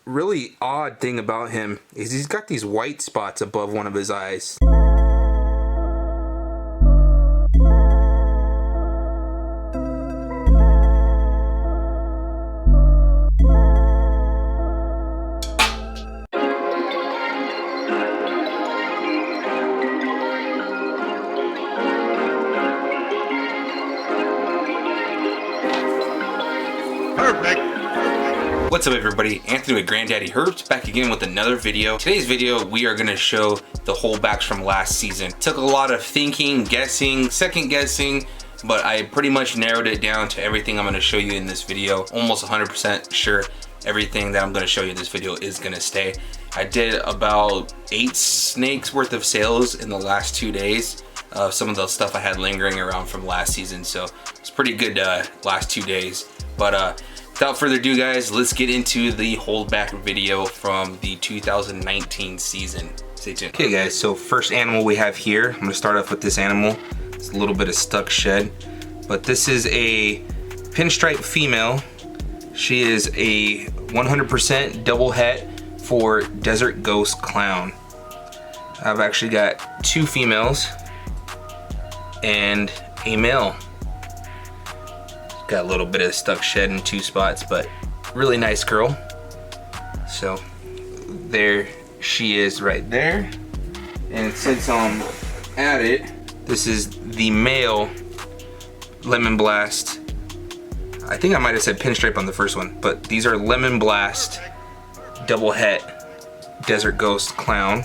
really odd thing about him is he's got these white spots above one of his eyes. What's up everybody, Anthony with Granddaddy Herbs back again with another video. Today's video we are going to show the holdbacks from last season. Took a lot of thinking, guessing, second guessing, but I pretty much narrowed it down to everything I'm going to show you in this video. Almost 100% sure everything that I'm going to show you in this video is going to stay. I did about 8 snakes worth of sales in the last 2 days. Some of the stuff I had lingering around from last season, so it's pretty good last 2 days. But without further ado guys, let's get into the holdback video from the 2019 season. Stay tuned. Okay guys, so first animal we have here, I'm gonna start off with this animal. It's a little bit of stuck shed, but this is a pinstripe female. She is a 100% double het for Desert Ghost Clown. I've actually got 2 females and a male. Got a little bit of stuck shed in 2 spots, but really nice girl. So there she is right there. And since I'm at it, this is the male Lemon Blast. I think I might have said pinstripe on the first one, but these are Lemon Blast double het Desert Ghost Clown.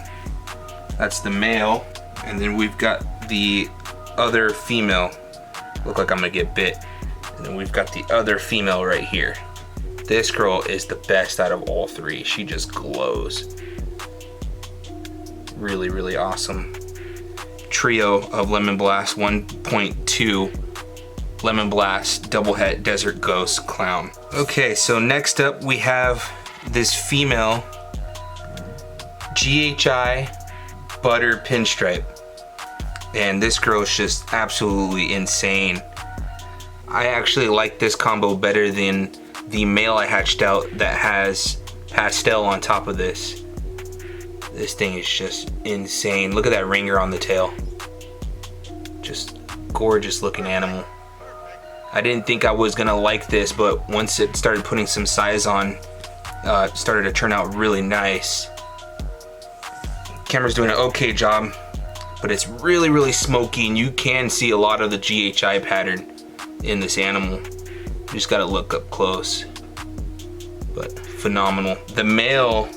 That's the male. And then we've got the other female. Look like I'm gonna get bit. And then we've got the other female right here. This girl is the best out of all 3. She just glows. Really, really awesome. Trio of Lemon Blast 1.2 Lemon Blast double het Desert Ghost Clown. Okay, so next up we have this female GHI Butter Pinstripe. And this girl is just absolutely insane. I actually like this combo better than the male I hatched out that has Pastel on top of this. This thing is just insane. Look at that ringer on the tail. Just gorgeous looking animal. I didn't think I was gonna like this, but once it started putting some size on, it started to turn out really nice. Camera's doing an okay job, but it's really, really smoky, and you can see a lot of the GHI pattern in this animal. You just gotta look up close, but phenomenal. The male,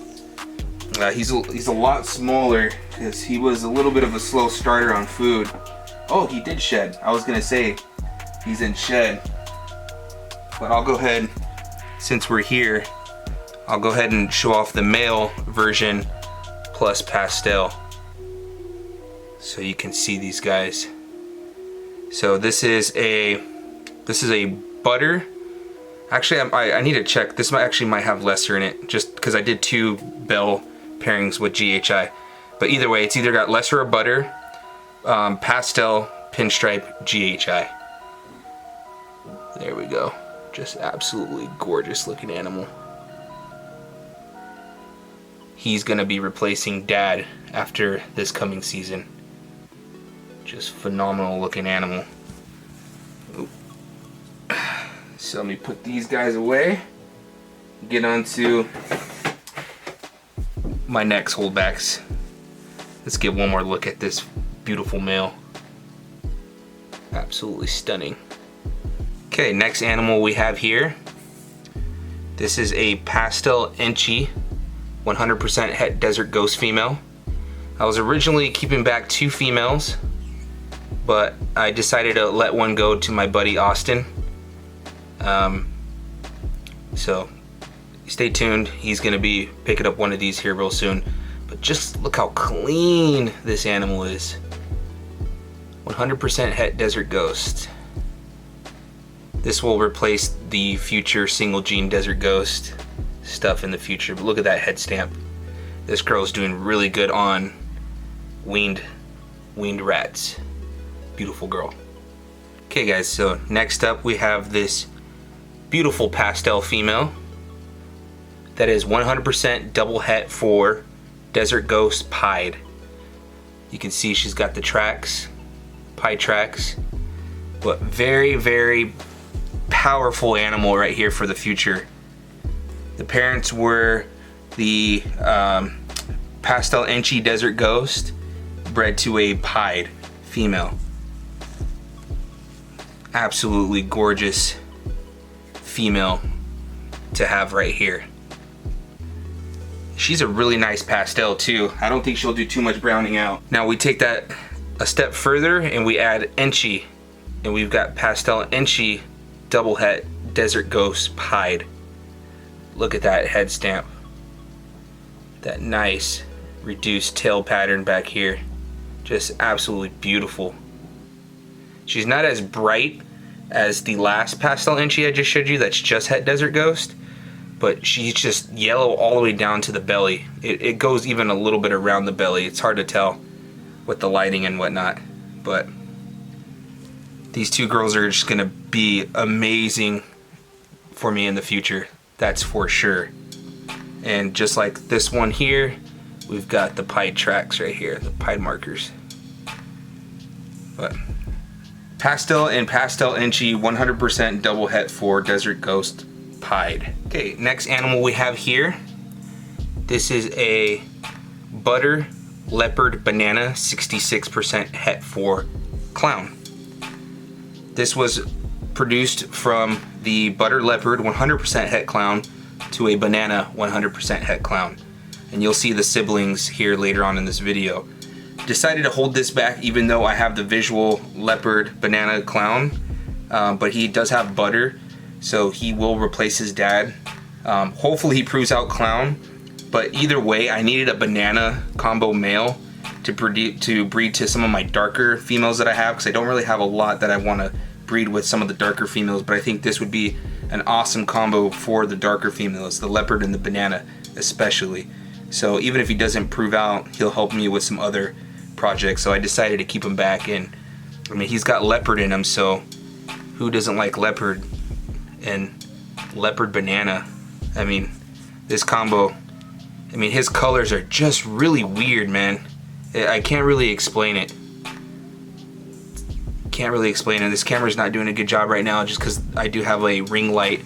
he's a lot smaller because he was a little bit of a slow starter on food. Oh, he did shed. I was gonna say he's in shed, but I'll go ahead, since we're here, I'll go ahead and show off the male version plus Pastel so you can see these guys. So this is a butter. Actually, I need to check. This might have lesser in it, just because I did 2 bell pairings with GHI. But either way, it's either got lesser or butter, Pastel, pinstripe, GHI. There we go. Just absolutely gorgeous looking animal. He's gonna be replacing Dad after this coming season. Just phenomenal looking animal. So let me put these guys away, get on to my next holdbacks. Let's get one more look at this beautiful male. Absolutely stunning. Okay, next animal we have here. This is a Pastel inchi 100% het Desert Ghost female. I was originally keeping back 2 females, but I decided to let one go to my buddy Austin. So stay tuned. He's gonna be picking up one of these here real soon. But just look how clean this animal is. 100% het Desert Ghost. This will replace the future single gene Desert Ghost stuff in the future. But look at that head stamp. This girl's doing really good on weaned rats. Beautiful girl. Okay guys, so next up we have this beautiful Pastel female. that is 100% double het for Desert Ghost pied. You can see she's got the tracks, pied tracks, but very, very powerful animal right here for the future. The parents were the Pastel Inchi Desert Ghost bred to a pied female. Absolutely gorgeous female to have right here. She's a really nice pastel too. I don't think she'll do too much browning out. Now we take that a step further and we add Inchi, and we've got Pastel Inchi double het Desert Ghost pied. Look at that head stamp. That nice reduced tail pattern back here. Just absolutely beautiful. She's not as bright as the last Pastel Inchi I just showed you that's just het Desert Ghost, but she's just yellow all the way down to the belly. It goes even a little bit around the belly. It's hard to tell with the lighting and whatnot, but these two girls are just gonna be amazing for me in the future, that's for sure. And just like this one here, we've got the pied tracks right here, the pied markers. But Pastel and Pastel Inchi 100% double het for Desert Ghost pied. Okay, next animal we have here. This is a butter leopard banana 66% het for clown. This was produced from the butter leopard 100% het clown to a banana 100% het clown. And you'll see the siblings here later on in this video. Decided to hold this back even though I have the visual leopard banana clown, but he does have butter, so he will replace his dad. Hopefully he proves out clown, but either way I needed a banana combo male to breed to some of my darker females that I have, because I don't really have a lot that I want to breed with some of the darker females, but I think this would be an awesome combo for the darker females, the leopard and the banana especially. So even if he doesn't prove out, he'll help me with some other projects. So I decided to keep him back, and I mean, he's got leopard in him, so who doesn't like leopard and leopard banana? I mean, this combo, I mean, his colors are just really weird, man. I can't really explain it. Can't really explain it. This camera's not doing a good job right now just because I do have a ring light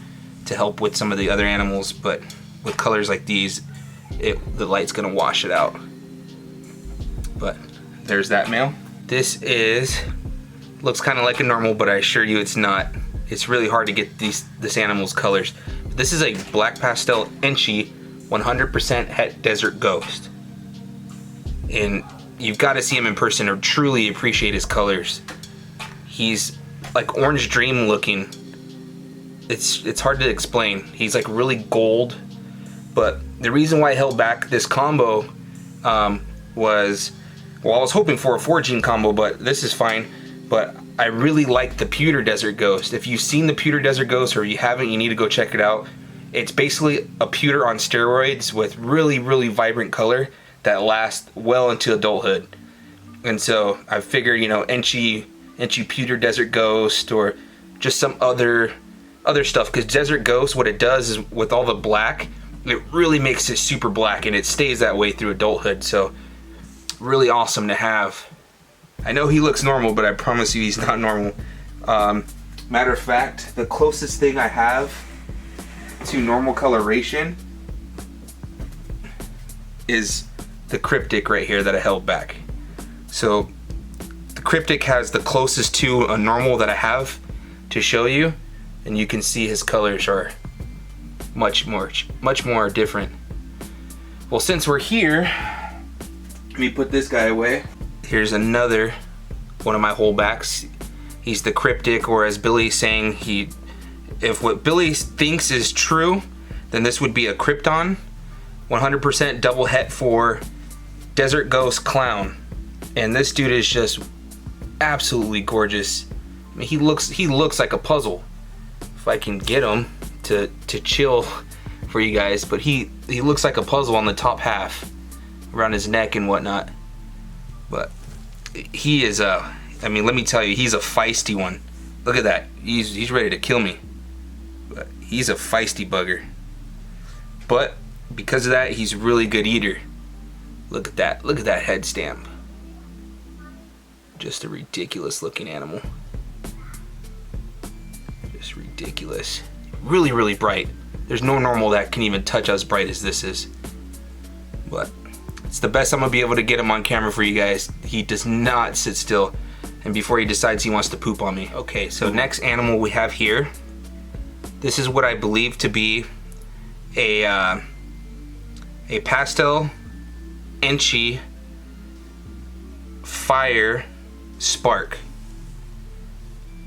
to help with some of the other animals, but with colors like these, the light's gonna wash it out. But there's that male. This looks kind of like a normal, but I assure you it's not. It's really hard to get this animal's colors. This is a black Pastel Inchi 100% het Desert Ghost, and you've got to see him in person to truly appreciate his colors. He's like orange dream looking. It's hard to explain. He's like really gold, but the reason why I held back this combo was, well, I was hoping for a 4-gene combo, but this is fine. But I really like the Pewter Desert Ghost. If you've seen the Pewter Desert Ghost, or you haven't, you need to go check it out. It's basically a pewter on steroids with really, really vibrant color that lasts well into adulthood. And so I figured, you know, Inchi Pewter Desert Ghost, or just some other stuff, because Desert Ghost, what it does is with all the black, it really makes it super black, and it stays that way through adulthood. So really awesome to have. I know he looks normal, but I promise you he's not normal. Matter of fact, the closest thing I have to normal coloration is the Cryptic right here that I held back. So the Cryptic has the closest to a normal that I have to show you, and you can see his colors are much more different. Well, since we're here, let me put this guy away. Here's another one of my holdbacks. He's the Cryptic, or as Billy's saying, if what Billy thinks is true, then this would be a Krypton, 100% double het for Desert Ghost Clown. And this dude is just absolutely gorgeous. I mean, he looks like a puzzle. If I can get him to chill for you guys, but he looks like a puzzle on the top half, around his neck and whatnot. But he is I mean, let me tell you, he's a feisty one. Look at that. He's ready to kill me. But he's a feisty bugger. but because of that, he's a really good eater. Look at that. Look at that head stamp. Just a ridiculous looking animal. Just ridiculous. Really, really bright. There's no normal that can even touch as bright as this is. But it's the best I'm gonna be able to get him on camera for you guys. He does not sit still. And before he decides he wants to poop on me. Okay, so next animal we have here. This is what I believe to be a pastel inchi fire spark.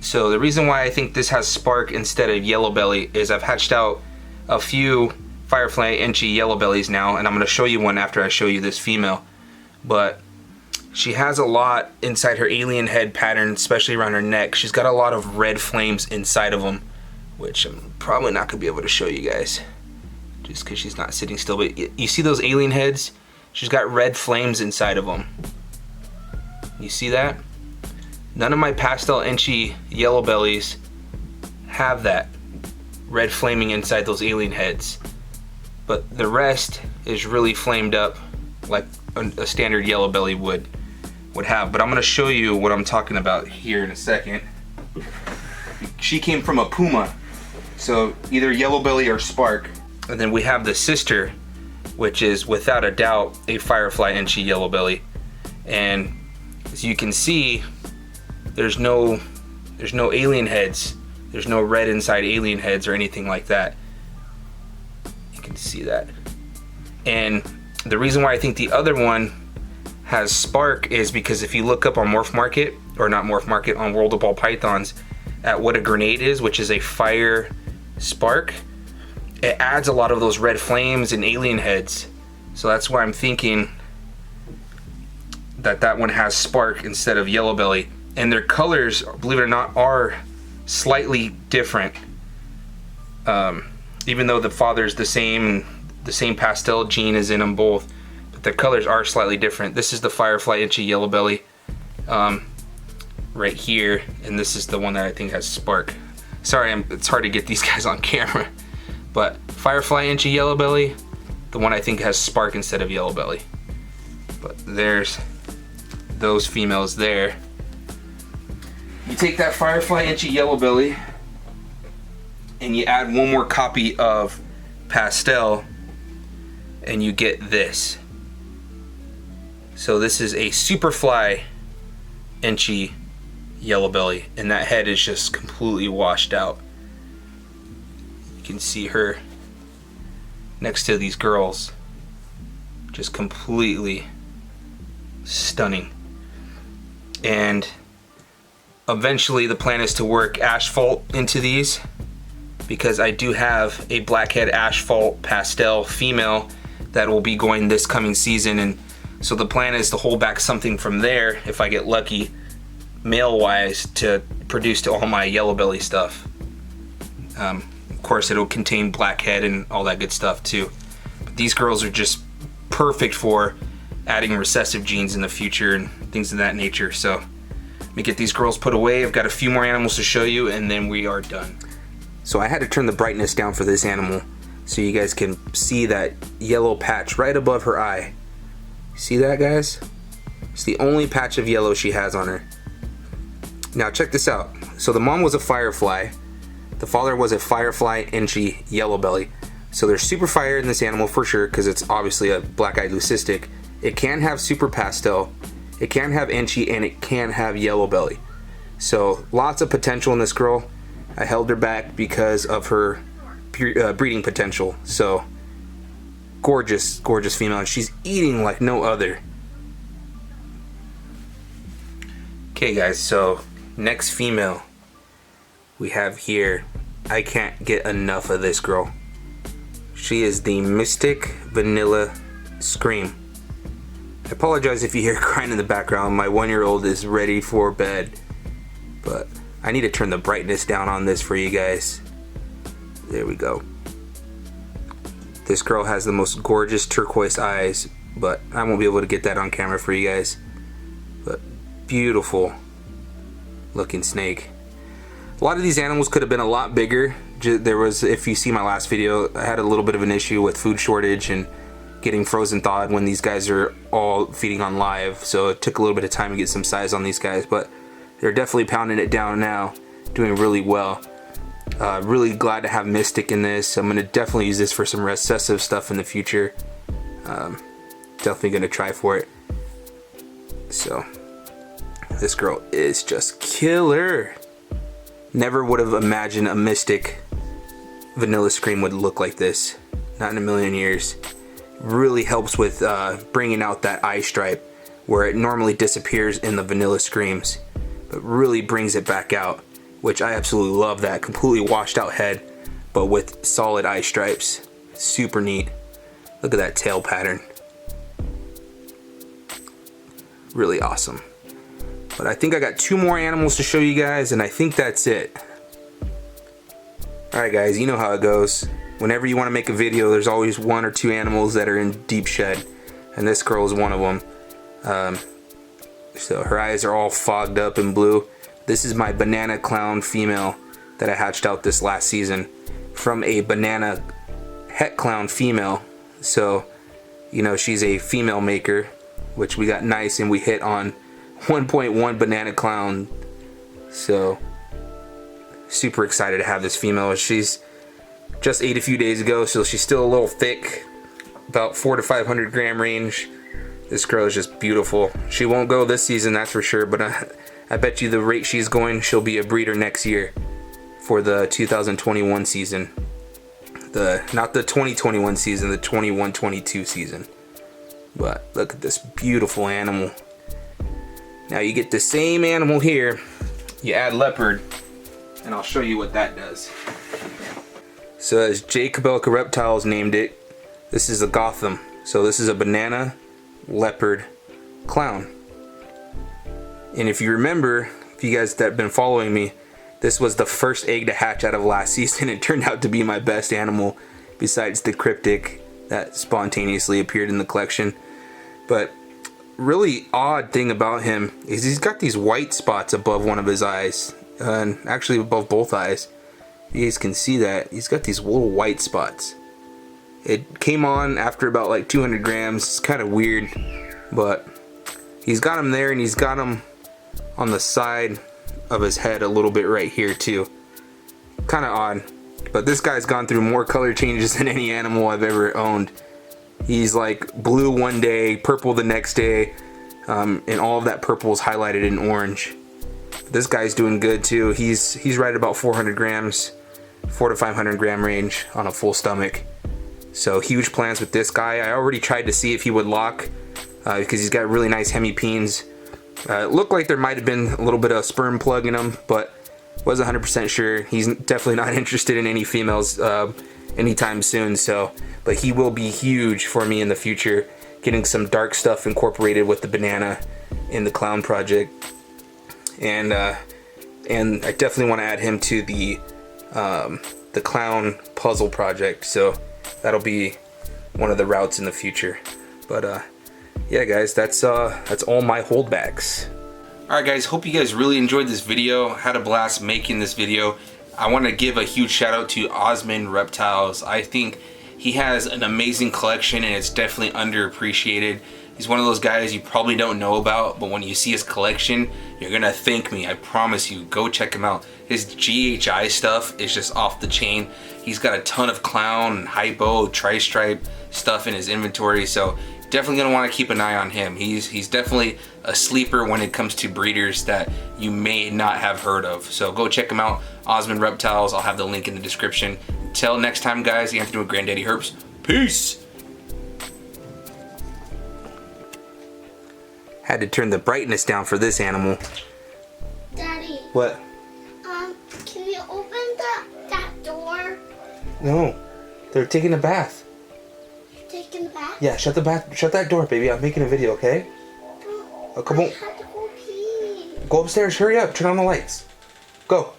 So the reason why I think this has spark instead of yellow belly is I've hatched out a few Firefly inchi yellow bellies now, and I'm going to show you one after I show you this female. But she has a lot inside her alien head pattern, especially around her neck. She's got a lot of red flames inside of them, which I'm probably not going to be able to show you guys just because she's not sitting still. But you see those alien heads? She's got red flames inside of them. You see that? None of my pastel inchi yellow bellies have that red flaming inside those alien heads, but the rest is really flamed up like a standard yellow belly would have. But I'm going to show you what I'm talking about here in a second. She came from a puma, so either yellow belly or spark. And then we have the sister, which is without a doubt a Firefly inchi yellow belly. And as you can see, there's no alien heads. There's no red inside alien heads or anything like that. You can see that. And the reason why I think the other one has spark is because if you look up on Morph Market, or not Morph Market, on World of Ball Pythons, at what a grenade is, which is a fire spark, it adds a lot of those red flames and alien heads. So that's why I'm thinking that that one has spark instead of yellow belly. And their colors, believe it or not, are slightly different. Even though the father's the same pastel gene is in them both, but their colors are slightly different. This is the Firefly inchi yellow belly right here, and this is the one that I think has spark. Sorry, it's hard to get these guys on camera, but Firefly inchi yellow belly, the one I think has spark instead of yellow belly. But there's those females there. You take that Firefly inchi yellow belly and you add one more copy of Pastel and you get this. So this is a Superfly inchi yellow belly, and that head is just completely washed out. You can see her next to these girls, just completely stunning. And eventually the plan is to work asphalt into these, because I do have a blackhead asphalt pastel female that will be going this coming season, and so the plan is to hold back something from there if I get lucky male wise to produce to all my yellow belly stuff. Of course it'll contain blackhead and all that good stuff too, but these girls are just perfect for adding recessive genes in the future and things of that nature. So let me get these girls put away. I've got a few more animals to show you and then we are done. So I had to turn the brightness down for this animal so you guys can see that yellow patch right above her eye. See that, guys? It's the only patch of yellow she has on her. Now check this out. So the mom was a Firefly, the father was a Firefly inchi yellow belly. So there's super fire in this animal for sure, because it's obviously a black-eyed leucistic. It can have super pastel, it can have inchi, and it can have yellow belly. So lots of potential in this girl. I held her back because of her breeding potential. So gorgeous, gorgeous female, and she's eating like no other. Okay guys, so next female we have here. I can't get enough of this girl. She is the Mystic Vanilla Scream. I apologize if you hear crying in the background. My 1-year-old is ready for bed, but I need to turn the brightness down on this for you guys. There we go. This girl has the most gorgeous turquoise eyes, but I won't be able to get that on camera for you guys. But beautiful looking snake. A lot of these animals could have been a lot bigger There was, if you see my last video, I had a little bit of an issue with food shortage and getting frozen thawed when these guys are all feeding on live, so it took a little bit of time to get some size on these guys, but they're definitely pounding it down now, doing really well. Really glad to have Mystic in this. I'm gonna definitely use this for some recessive stuff in the future. Definitely gonna try for it. So this girl is just killer. Never would have imagined a Mystic Vanilla Scream would look like this. Not in a million years. Really helps with bringing out that eye stripe where it normally disappears in the Vanilla Screams, but really brings it back out, which I absolutely love. That completely washed out head but with solid eye stripes. Super neat. Look at that tail pattern. Really awesome. But I think I got 2 more animals to show you guys, and I think that's it. Alright guys, you know how it goes. Whenever you want to make a video, there's always 1 or 2 animals that are in deep shed, and this girl is one of them. So her eyes are all fogged up in blue. This is my banana clown female that I hatched out this last season from a banana het clown female. So, you know, she's a female maker, which we got nice and we hit on 1.1 banana clown. So super excited to have this female. She's just ate a few days ago, so she's still a little thick, about 400 to 500 gram range. This girl is just beautiful. She won't go this season, that's for sure, but I bet you the rate she's going, she'll be a breeder next year for the 2021 season. Not the 2021 season, the 21-22 season. But look at this beautiful animal. Now you get the same animal here, you add leopard, and I'll show you what that does. So as Cabelica Reptiles named it, this is a Gotham. So this is a banana leopard clown. And if you remember, if you guys that have been following me, this was the first egg to hatch out of last season. It turned out to be my best animal besides the Cryptic that spontaneously appeared in the collection. But really odd thing about him is he's got these white spots above one of his eyes, and actually above both eyes. You guys can see that he's got these little white spots. It came on after about like 200 grams. It's kind of weird, but he's got him there, and he's got him on the side of his head a little bit right here too. Kind of odd, but this guy's gone through more color changes than any animal I've ever owned. He's like blue one day, purple the next day, and all of that purple is highlighted in orange. This guy's doing good too. He's right at about 400 grams, 400 to 500 gram range on a full stomach. So huge plans with this guy. I already tried to see if he would lock because he's got really nice hemipenes. It looked like there might have been a little bit of sperm plug in him, but wasn't 100% sure. He's definitely not interested in any females anytime soon. So, but he will be huge for me in the future, getting some dark stuff incorporated with the banana in the clown project. And I definitely want to add him to the clown puzzle project, so that'll be one of the routes in the future. But yeah guys, that's all my holdbacks. Alright guys, hope you guys really enjoyed this video. Had a blast making this video. I want to give a huge shout out to OSMUN Reptiles. I think he has an amazing collection and it's definitely underappreciated. He's one of those guys you probably don't know about, but when you see his collection, you're gonna thank me. I promise you. Go check him out. His GHI stuff is just off the chain. He's got a ton of clown, hypo, tri-stripe stuff in his inventory, so definitely gonna want to keep an eye on him. He's definitely a sleeper when it comes to breeders that you may not have heard of. So go check him out. OSMUN Reptiles. I'll have the link in the description. Till next time, guys. Anthony with Granddaddy Herps. Peace. Had to turn the brightness down for this animal. Daddy. What? Can you open that door? No. They're taking a bath. You're taking a bath? Yeah, shut that door, baby. I'm making a video, okay? Oh, come on. I have to go pee. Go upstairs, hurry up, turn on the lights. Go.